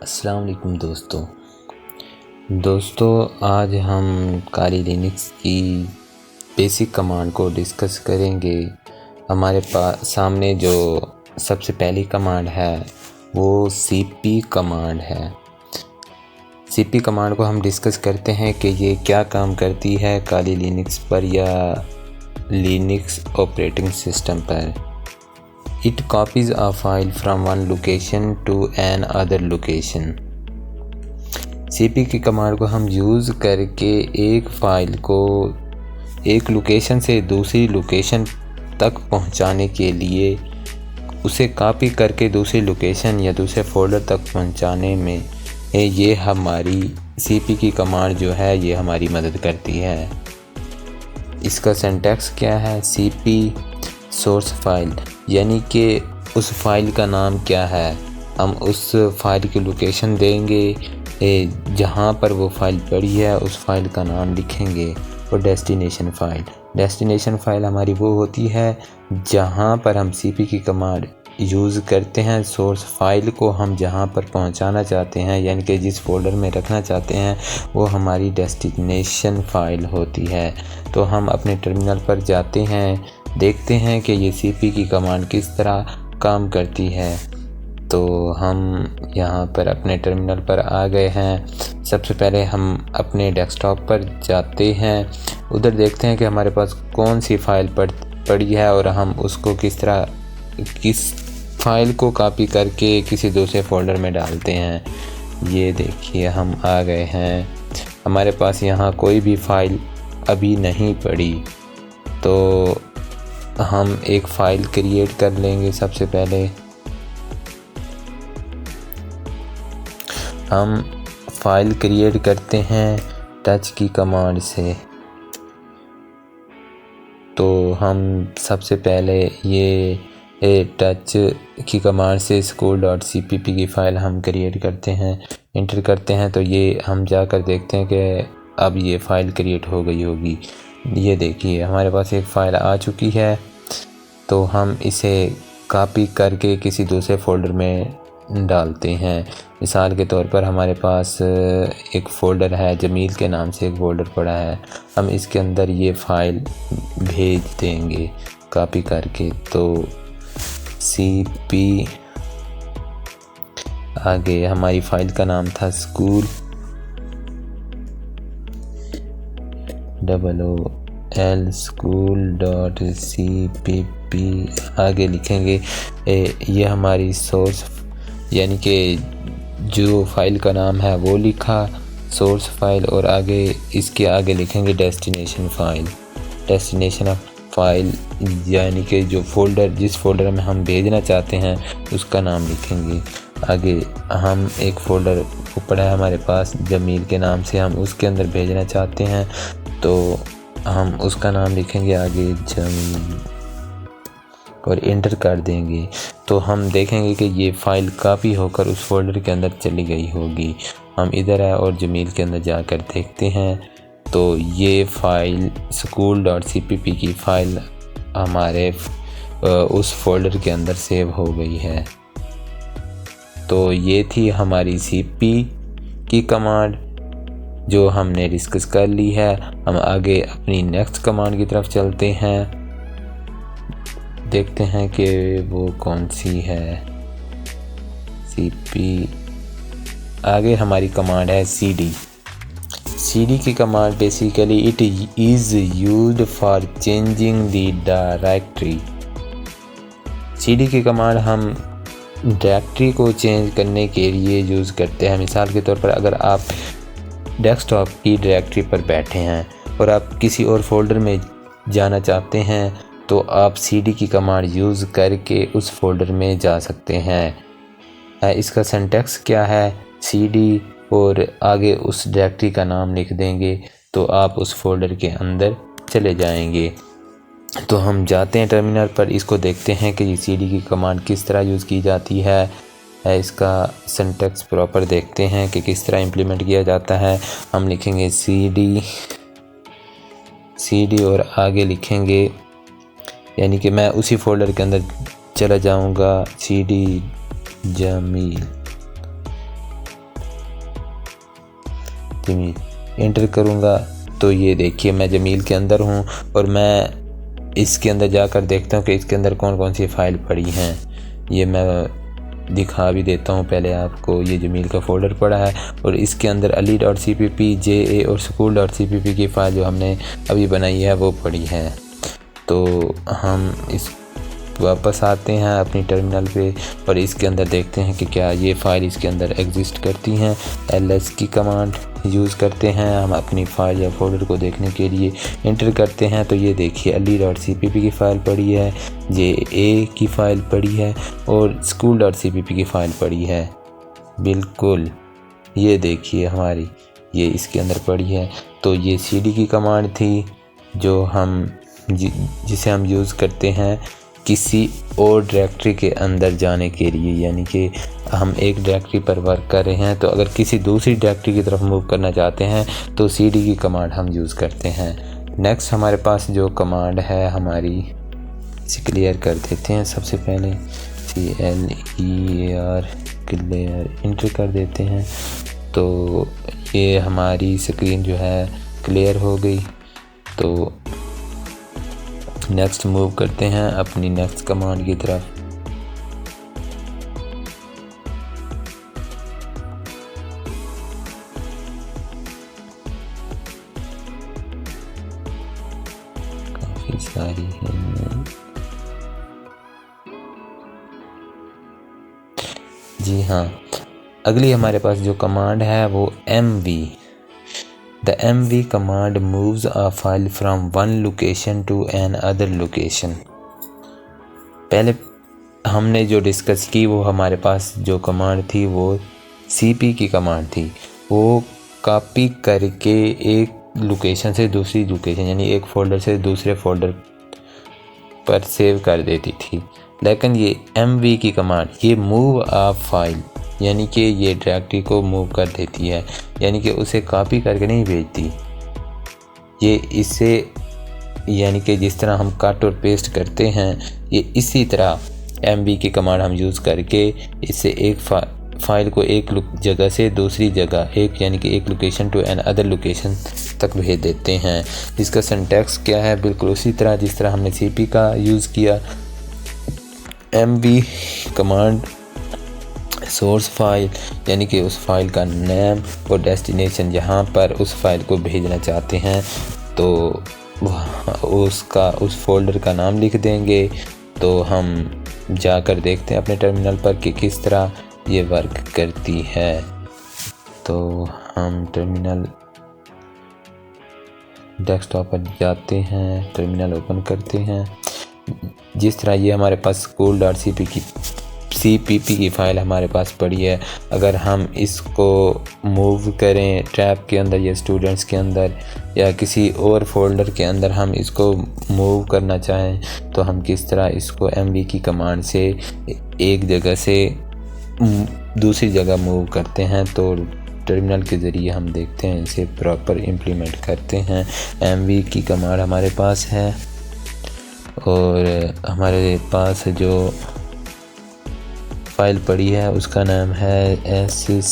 अस्सलाम वालेकुम दोस्तों आज हम काली लिनक्स की बेसिक कमांड को डिस्कस करेंगे। हमारे पास सामने जो सबसे पहली कमांड है वो cp कमांड है। cp कमांड को हम डिस्कस करते हैं कि ये क्या काम करती है काली लिनक्स पर या लिनक्स ऑपरेटिंग सिस्टम पर। It copies a file from one location to an other location। cp की कमांड को हम यूज़ करके एक फ़ाइल को एक लोकेशन से दूसरी लोकेशन तक पहुंचाने के लिए उसे कॉपी करके दूसरी लोकेशन या दूसरे फोल्डर तक पहुंचाने में ये हमारी cp की कमांड जो है ये हमारी मदद करती है। इसका सिंटैक्स क्या है? cp सोर्स फाइल, यानी कि उस फाइल का नाम क्या है, हम उस फाइल की लोकेशन देंगे जहाँ पर वो फाइल पड़ी है, उस फाइल का नाम लिखेंगे। और डेस्टिनेशन फ़ाइल हमारी वो होती है जहाँ पर हम cp की कमांड यूज़ करते हैं। सोर्स फाइल को हम जहाँ पर पहुँचाना चाहते हैं यानी कि जिस फोल्डर में रखना चाहते हैं वो हमारी डेस्टिनेशन फ़ाइल होती है। तो हम अपने टर्मिनल पर जाते हैं, देखते हैं कि ये cp की कमांड किस तरह काम करती है। तो हम यहाँ पर अपने टर्मिनल पर आ गए हैं। सबसे पहले हम अपने डेस्कटॉप पर जाते हैं, उधर देखते हैं कि हमारे पास कौन सी फ़ाइल पड़ी है और हम उसको किस फ़ाइल को कॉपी करके किसी दूसरे फोल्डर में डालते हैं। ये देखिए हम आ गए हैं, हमारे पास यहाँ कोई भी फ़ाइल अभी नहीं पड़ी। तो हम एक फ़ाइल क्रिएट कर लेंगे। सबसे पहले हम फ़ाइल क्रिएट करते हैं टच की कमांड से। तो हम सबसे पहले ये टच की कमांड से school.cpp की फ़ाइल हम क्रिएट करते हैं, इंटर करते हैं। तो ये हम जाकर देखते हैं कि अब ये फ़ाइल क्रिएट हो गई होगी। ये देखिए हमारे पास एक फ़ाइल आ चुकी है। तो हम इसे कॉपी करके किसी दूसरे फोल्डर में डालते हैं। मिसाल के तौर पर हमारे पास एक फ़ोल्डर है, जमील के नाम से एक फ़ोल्डर पड़ा है, हम इसके अंदर ये फ़ाइल भेज देंगे कॉपी करके। तो cp आगे हमारी फ़ाइल का नाम था school आगे लिखेंगे ये हमारी सोर्स यानी कि जो फाइल का नाम है वो लिखा सोर्स फाइल, और आगे इसके आगे लिखेंगे डेस्टिनेशन फाइल यानी कि जो फोल्डर जिस फोल्डर में हम भेजना चाहते हैं उसका नाम लिखेंगे। आगे हम एक फ़ोल्डर पड़ा है हमारे पास जमील के नाम से, हम उसके अंदर भेजना चाहते हैं तो हम उसका नाम लिखेंगे आगे जमील और इंटर कर देंगे। तो हम देखेंगे कि ये फ़ाइल कॉपी होकर उस फोल्डर के अंदर चली गई होगी। हम इधर आए और जमील के अंदर जाकर देखते हैं तो ये फ़ाइल school.cpp की फ़ाइल हमारे उस फोल्डर के अंदर सेव हो गई है। तो ये थी हमारी cp की कमांड जो हमने डिस्कस कर ली है। हम आगे अपनी नेक्स्ट कमांड की तरफ चलते हैं, देखते हैं कि वो कौन सी है। cp आगे हमारी कमांड है cd की command basically it is used for changing the directory. cd की कमांड हम डायरेक्टरी को चेंज करने के लिए यूज़ करते हैं। मिसाल के तौर पर अगर आप डेस्कटॉप की डायरेक्टरी पर बैठे हैं और आप किसी और फोल्डर में जाना चाहते हैं तो आप cd की कमांड यूज़ करके उस फोल्डर में जा सकते हैं। इसका सिंटैक्स क्या है? cd और आगे उस डायरेक्टरी का नाम लिख देंगे तो आप उस फोल्डर के अंदर चले जाएंगे। तो हम जाते हैं टर्मिनल पर, इसको देखते हैं कि ये cd की कमांड किस तरह यूज़ की जाती है। इसका सिंटैक्स प्रॉपर देखते हैं कि किस तरह इम्प्लीमेंट किया जाता है। हम लिखेंगे cd और आगे लिखेंगे यानी कि मैं उसी फोल्डर के अंदर चला जाऊंगा cd जमील जमील इंटर करूँगा तो ये देखिए मैं जमील के अंदर हूँ और मैं इसके अंदर जाकर देखता हूँ कि इसके अंदर कौन कौन सी फ़ाइल पड़ी हैं। ये मैं दिखा भी देता हूँ पहले आपको। ये जमील का फ़ोल्डर पड़ा है और इसके अंदर ali.cpp, JA और school.cpp की फ़ाइल जो हमने अभी बनाई है वो पड़ी है। तो हम इस वापस आते हैं अपनी टर्मिनल पे और इसके अंदर देखते हैं कि क्या ये फ़ाइल इसके अंदर एग्जिस्ट करती हैं। ls की कमांड यूज़ करते हैं हम अपनी फ़ाइल या फोल्डर को देखने के लिए। इंटर करते हैं तो ये देखिए ali.cpp की फ़ाइल पड़ी है, JA की फ़ाइल पड़ी है और school.cpp की फ़ाइल पड़ी है। बिल्कुल ये देखिए हमारी ये इसके अंदर पड़ी है। तो ये cd की कमांड थी जो जिसे हम यूज़ करते हैं किसी और डायरेक्टरी के अंदर जाने के लिए, यानी कि हम एक डायरेक्टरी पर वर्क कर रहे हैं तो अगर किसी दूसरी डायरेक्टरी की तरफ मूव करना चाहते हैं तो cd की कमांड हम यूज़ करते हैं। नेक्स्ट हमारे पास जो कमांड है हमारी, इसे क्लियर कर देते हैं। सबसे पहले clear क्लियर इंटर कर देते हैं तो ये हमारी स्क्रीन जो है क्लियर हो गई। तो नेक्स्ट मूव करते हैं अपनी नेक्स्ट कमांड की तरफ। काफ़ी सारी है जी हाँ। अगली हमारे पास जो कमांड है वो mv। The mv command moves a file from one location to another location। पहले हमने जो डिस्कस की वो हमारे पास जो कमांड थी वो cp की कमांड थी। वो कॉपी करके एक लोकेशन से दूसरी लोकेशन यानी एक फ़ोल्डर से दूसरे फ़ोल्डर पर सेव कर देती थी। लेकिन ये mv की कमांड ये मूव अ फाइल यानी कि ये डायरेक्टरी को मूव कर देती है, यानी कि उसे कॉपी करके नहीं भेजती। ये इसे यानी कि जिस तरह हम कट और पेस्ट करते हैं ये इसी तरह mv की कमांड हम यूज़ करके इससे एक फ़ाइल को एक जगह से दूसरी जगह एक यानी कि एक location to another location तक भेज देते हैं। इसका सिंटैक्स क्या है, बिल्कुल उसी तरह जिस तरह हमने cp का यूज़ किया। mv कमांड सोर्स फाइल यानी कि उस फाइल का नेम और डेस्टिनेशन जहाँ पर उस फाइल को भेजना चाहते हैं तो उस फोल्डर का नाम लिख देंगे। तो हम जाकर देखते हैं अपने टर्मिनल पर कि किस तरह ये वर्क करती है। तो हम टर्मिनल डेस्कटॉप पर जाते हैं, टर्मिनल ओपन करते हैं। जिस तरह ये हमारे पास school.cpp की फ़ाइल हमारे पास पड़ी है, अगर हम इसको मूव करें टैब के अंदर या स्टूडेंट्स के अंदर या किसी और फोल्डर के अंदर हम इसको मूव करना चाहें तो हम किस तरह इसको mv की कमांड से एक जगह से दूसरी जगह मूव करते हैं। तो टर्मिनल के ज़रिए हम देखते हैं, इसे प्रॉपर इम्प्लीमेंट करते हैं। mv की कमांड हमारे पास है और हमारे पास जो फाइल पड़ी है उसका नाम है school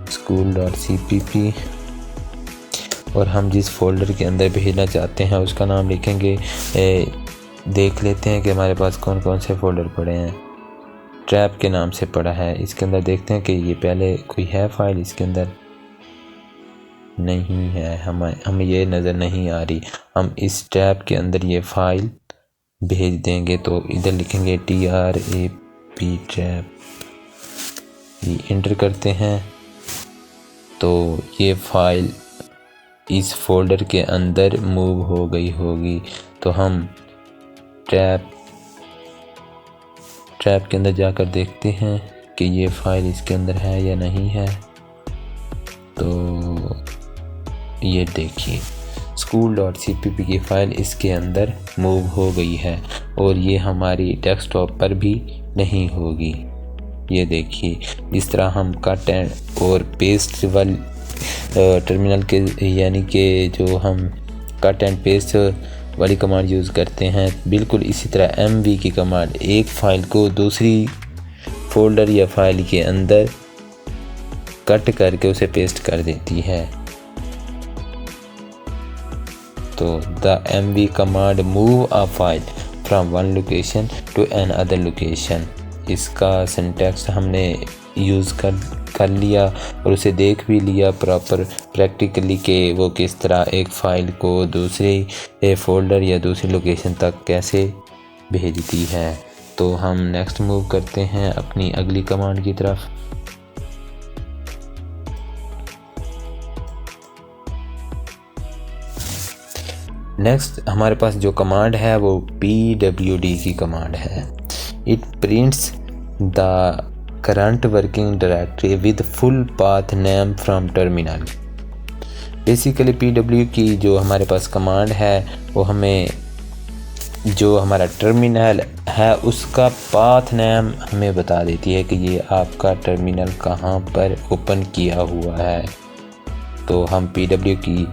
school.cpp और हम जिस फोल्डर के अंदर भेजना चाहते हैं उसका नाम लिखेंगे। देख लेते हैं कि हमारे पास कौन कौन से फ़ोल्डर पड़े हैं। ट्रैप के नाम से पड़ा है, इसके अंदर देखते हैं कि ये पहले कोई है फ़ाइल, इसके अंदर नहीं है, हमें ये नज़र नहीं आ रही। हम इस टैब के अंदर ये फ़ाइल भेज देंगे तो इधर लिखेंगे trap ट्रैप, ये इंटर करते हैं तो ये फ़ाइल इस फोल्डर के अंदर मूव हो गई होगी। तो हम ट्रैप के अंदर जाकर देखते हैं कि ये फ़ाइल इसके अंदर है या नहीं है। तो ये देखिए school.cpp की फ़ाइल इसके अंदर मूव हो गई है और ये हमारी डेस्कटॉप पर भी नहीं होगी। ये देखिए जिस तरह हम कट एंड और पेस्ट वाली टर्मिनल के यानी कि जो हम कट एंड पेस्ट वाली कमांड यूज़ करते हैं, बिल्कुल इसी तरह mv की कमांड एक फ़ाइल को दूसरी फोल्डर या फाइल के अंदर कट करके उसे पेस्ट कर देती है। तो the mv command move a file from one location to another location, इसका सिंटैक्स हमने यूज़ कर लिया और उसे देख भी लिया प्रैक्टिकली कि वो किस तरह एक फ़ाइल को दूसरे फ़ोल्डर या दूसरी लोकेशन तक कैसे भेजती है। तो हम नेक्स्ट मूव करते हैं अपनी अगली कमांड की तरफ। नेक्स्ट हमारे पास जो कमांड है वो pwd की कमांड है। It prints the current working directory with full path name from terminal. Basically pw की जो हमारे पास कमांड है वो हमें जो हमारा टर्मिनल है उसका पाथ नेम हमें बता देती है कि ये आपका टर्मिनल कहाँ पर ओपन किया हुआ है। तो हम pw की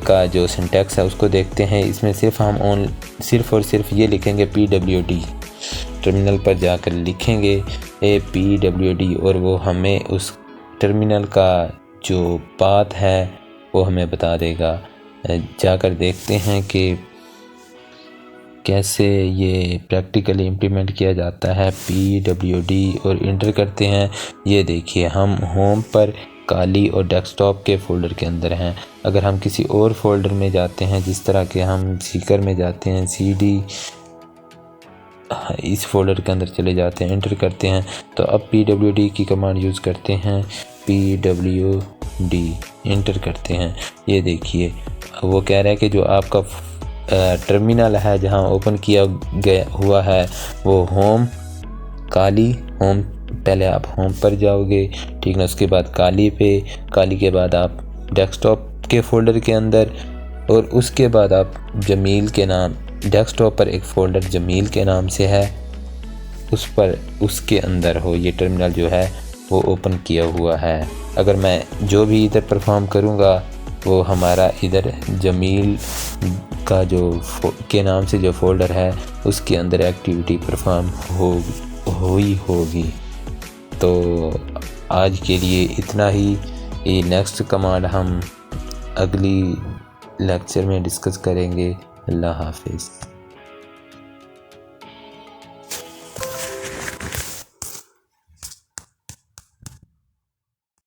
का जो सिंटैक्स है उसको देखते हैं। इसमें सिर्फ और सिर्फ ये लिखेंगे pwd, टर्मिनल पर जाकर लिखेंगे pwd और वो हमें उस टर्मिनल का जो पाथ है वो हमें बता देगा। जाकर देखते हैं कि कैसे ये प्रैक्टिकली इम्प्लीमेंट किया जाता है। pwd और इंटर करते हैं। ये देखिए हम होम पर काली और डेस्कटॉप के फ़ोल्डर के अंदर हैं। अगर हम किसी और फोल्डर में जाते हैं, जिस तरह के हम सीकर में जाते हैं, cd इस फोल्डर के अंदर चले जाते हैं, एंटर करते हैं, तो अब pwd की कमांड यूज़ करते हैं। pwd एंटर करते हैं। ये देखिए वो कह रहा है कि जो आपका टर्मिनल है जहां ओपन किया गया हुआ है वो होम पहले आप होम पर जाओगे, ठीक ना, उसके बाद काली के बाद आप डेस्कटॉप के फ़ोल्डर के अंदर और उसके बाद आप जमील के नाम, डेस्कटॉप पर एक फ़ोल्डर जमील के नाम से है उसके अंदर हो ये टर्मिनल जो है वो ओपन किया हुआ है। अगर मैं जो भी इधर परफॉर्म करूँगा वो हमारा इधर जमील का जो के नाम से जो फ़ोल्डर है उसके अंदर एक्टिविटी परफॉर्म होगी। तो आज के लिए इतना ही। ये नेक्स्ट कमांड हम अगली लेक्चर में डिस्कस करेंगे। अल्लाह हाफिज़।